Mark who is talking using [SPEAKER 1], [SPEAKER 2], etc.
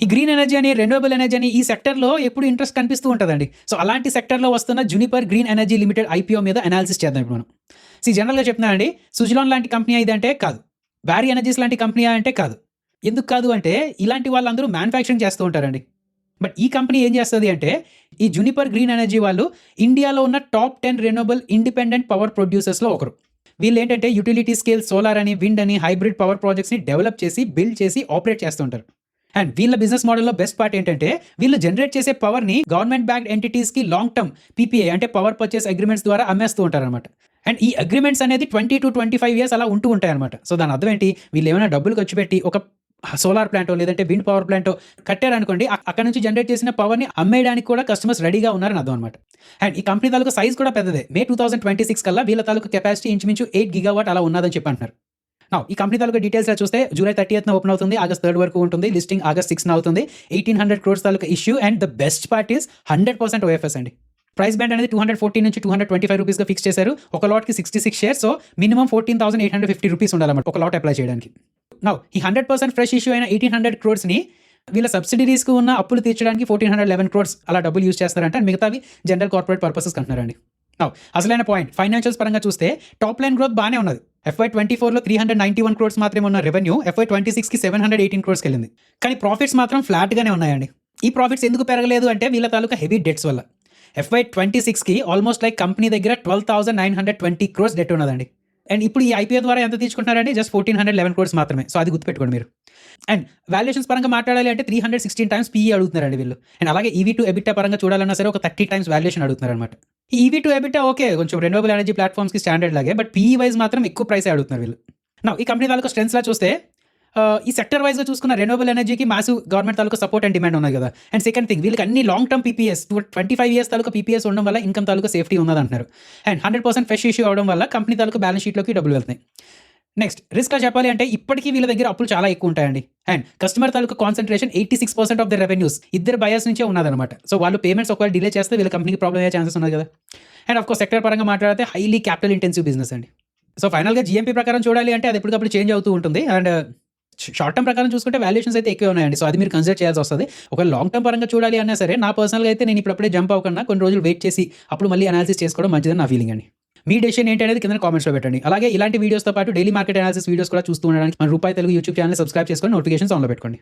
[SPEAKER 1] ఈ green energy అని, renewable energy అని ఈ సెక్టర్‌లో ఎప్పుడు ఇంట్రెస్ట్ కనిపిస్తూ ఉంటదండి. సో, అలాంటి సెక్టర్‌లో వస్తున్న Juniper green energy limited IPO మీద అనాలిసిస్ చేద్దాం ఇప్పుడు మనం. జనరల్‌గా చెప్తున్నానండి, సుజలాన్ లాంటి కంపెనీయా ఇదంటే కాదు. బ్యారీ ఎనర్జీస్ లాంటి కంపెనీయా అంటే కాదు. ఎందుకు కాదు అంటే, ఇలాంటి వాళ్ళందరూ మ్యానుఫ్యాక్చరింగ్ చేస్తూ ఉంటారండి. బట్ ఈ కంపెనీ ఏం చేస్తది అంటే, ఈ జునిపర్ గ్రీన్ ఎనర్జీ వాళ్ళు ఇండియాలో ఉన్న టాప్ 10 రెన్యూవబుల్ ఇండిపెండెంట్ పవర్ ప్రొడ్యూసర్స్‌లో ఒకరు. వీళ్ళేంటంటే యుటిలిటీ స్కేల్ సోలార్ అని, విండ్ అని, హైబ్రిడ్ పవర్ ప్రాజెక్ట్స్‌ని డెవలప్ చేసి, బిల్డ్ చేసి, ఆపరేట్ చేస్తూ ఉంటారు. అండ్ వీళ్ళ బిజినెస్ మోడల్‌లో బెస్ట్ పార్ట్ ఏంటంటే, వీళ్ళు జనరేట్ చేసే పవర్‌ని గవర్నమెంట్ బ్యాక్డ్ ఎంటిటీస్‌కి లాంగ్ టర్మ్ పీపీఏ అంటే పవర్ పర్చేస్ అగ్రీమెంట్స్ ద్వారా అమ్మేస్తూ ఉంటారనమాట. అండ్ ఈ అగ్రీమెంట్స్ అనేది 20-25 ఇయర్స్ అలా ఉంటూ ఉంటాయన్నమాట. సో, దాని అర్థం ఏంటి? వీళ్ళేమైనా డబ్బులు ఖర్చు పెట్టి ఒక సోలార్ ప్లాంటో లేదంటే విండ్ పవర్ ప్లాంటో కట్టారనుకోండి, అక్కడ నుంచి జనరేట్ చేసిన పవర్‌ని అమ్మేయడానికి కూడా కస్టమర్స్ రెడీగా ఉన్నారని అర్థం అనమాట. అండ్ ఈ కంపెనీ తాలూకా సైజ్ కూడా పెద్దదే. మే 2026 కల్లా వీళ్ళ తాలూకా కెపాసిటీ ఇంచుమించు 8 గిగావాట్ అలా ఉన్నదని చెప్పి అంటున్నారు. నౌ ఈ కంపెనీ తాలూకా డీటెయిల్స్ చూస్తే జూలై 30న ఓపెన్ అవుతుంది. ఆగస్ట్ 3 వరకు ఉంటుంది. లిస్టింగ్ ఆగస్ట్ 6న అవుతుంది. 1800 crores taluka issue and the best part is 100% OFS అండి. ప్రైస్ బ్యాండ్ అనేది 214 నుంచి 225 రూపీస్‌గా ఫిక్స్ చేశారు. ఒక లాట్‌కి 66 షేర్స్. సో, మినిమమ్ 14,850 రూపీస్ ఉండాలన్నమాట ఒక లాట్ అప్లై చేయడానికి. నౌ ఈ 100% ఫ్రెష్ ఇష్యూ అయిన 1800 క్రోర్స్‌ని వీళ్ళ సబ్సిడీస్‌కి ఉన్న అప్పులు తీర్చడానికి 1411 క్రోర్స్ అలా డబ్బులు యూజ్ చేస్తారంట. మిగతావి జనరల్ కార్పొరేట్ పర్పసెస్‌కి అంటున్నారండి. నౌ అసలైన పాయింట్ ఫైనాన్షియల్స్ పరంగా చూస్తే టాప్ లైన్ గ్రోత్ బానే ఉన్నది. FY24లో 391 క్రోర్స్ మాత్రమే ఉన్న రెవెన్యూ FY26కి 718 క్రోర్స్‌కెళ్ళింది. కానీ ప్రాఫిట్స్ మాత్రం ఫ్లాట్‌గానే ఉన్నాయండి. ఈ ప్రాఫిట్స్ ఎందుకు పెరగలేదు అంటే వీళ్ళ తాలూకా హెవీ డెట్స్ వల్ల. FY26కి ఆల్మోస్ట్ లైక్ కంపెనీ దగ్గర 12,920 క్రోర్స్ డెట్ ఉన్నదండి. అండ్ ఇప్పుడు ఈ ఐపీఓ ద్వారా ఎంత తీసుకుంటున్నారండి? జస్ట్ 1411 క్రోర్స్ మాత్రమే. సో, అది గుర్తుపెట్టుకోండి మీరు. అండ్ వాల్యుయేషన్స్ పరంగా మాట్లాడాలి అంటే 316 టైమ్స్ పీఈ అడుగుతున్నారండి వీళ్ళు. అండ్ అలాగే ఈవీ టు ఎబిటా పరంగా చూడాలన్నా సరే ఒక 30 టైమ్స్ వాల్యుయేషన్ అడుగుతున్నారనమాట. ఈ ఈవీ టు ఎబిటా ఓకే, కొంచెం రెన్యూవబుల్ ఎనర్జీ ప్లాట్‌ఫామ్స్‌కి స్టాండర్డ్ లాగే. బట్ పీఈ వైస్ మాత్రం ఎక్కువ ప్రైసే అడుగుతున్నారు వీళ్ళు. నౌ ఈ కంపెనీ తాలూకా స్ట్రెంగ్త్స్‌లా చూస్తే ఈ సెక్టర్ వైస్‌గా చూసుకున్న రెన్యూవబుల్ ఎనర్జీకి మాసివ్ గవర్నమెంట్ తాలూకా సపోర్ట్ అండ్ డిమాండ్ ఉన్నాయి కదా. అండ్ సెకండ్ థింగ్ వీళ్ళకి అన్ని లాంగ్ టర్మ్ పీపీఎస్ 25 ఇయర్స్ తాలూకా పీపీఎస్ ఉండడం వల్ల ఇన్కమ్ తాలూకా సేఫ్టీ ఉన్నదంటున్నారు. అండ్ 100% ఫ్రెష్ ఇష్యూ అవడం వల్ల కంపెనీ తాలూకా బ్యాలెన్స్ షీట్‌లోకి డబ్బులు వెళ్తున్నాయి. నెక్స్ట్ రిస్క్‌గా చెప్పాలి అంటే ఇప్పటికీ వీళ్ళ దగ్గర అప్పులు చాలా ఎక్కువ ఉంటాయండి. And customer taluka concentration 86% of the revenues ఇద్దరు బయర్స్ నుంచే ఉన్నదనమాట. సో, వాళ్ళు పేమెంట్స్ ఒకవేళ డిలే చేస్తే వీళ్ళ కంపెనీకి ప్రాబ్లమ్ అయ్యే ఛాన్సెస్ ఉన్నాయి కదా. అండ్ ఆఫ్‌కోర్స్ సెక్టర్ పరంగా మాట్లాడితే హైలీ క్యాపిటల్ ఇంటెన్సివ్ బిజినెస్ అండి. సో, ఫైనల్‌గా జీఎంపీ ప్రకారం చూడాలి అంటే అది ఎప్పటికప్పుడు చేంజ్ అవుతూ ఉంటుంది. అండ్ షార్ట్ టర్మ్ ప్రకారం చూసుకుంటే వాల్యుయేషన్స్ అయితే ఎక్కువే ఉన్నాయండి. సో, అది మీరు కన్సిడర్ చేయాల్సి వస్తది. ఒకవేళ లాంగ్ టర్మ్ పరంగా చూడాలి అన్నా సరే నా పర్సనల్‌గా అయితే నేను ఇప్పుడప్పుడే జంప్ అవ్వకుండా కొన్ని రోజులు వెయిట్ చేసి అప్పుడు మళ్ళీ అనాలిసిస్ చేసుకోవడం మంచిదని నా ఫీలింగ్ అండి. మీ డెసిషన్ ఏంటి అనేది కింద కామెంట్స్‌లో పెట్టండి. అలాగే ఇలాంటి వీడియోస్‌తో పాటు డైలీ మార్కెట్ అనాలిసిస్ వీడియోస్ కూడా చూస్తూ ఉండడానికి మన రూపాయి తెలుగు యూట్యూబ్ ఛానెల్‌ని సబ్స్క్రైబ్ చేసుకొని నోటిఫికేషన్స్ ఆన్‌లో పెట్టుకోండి.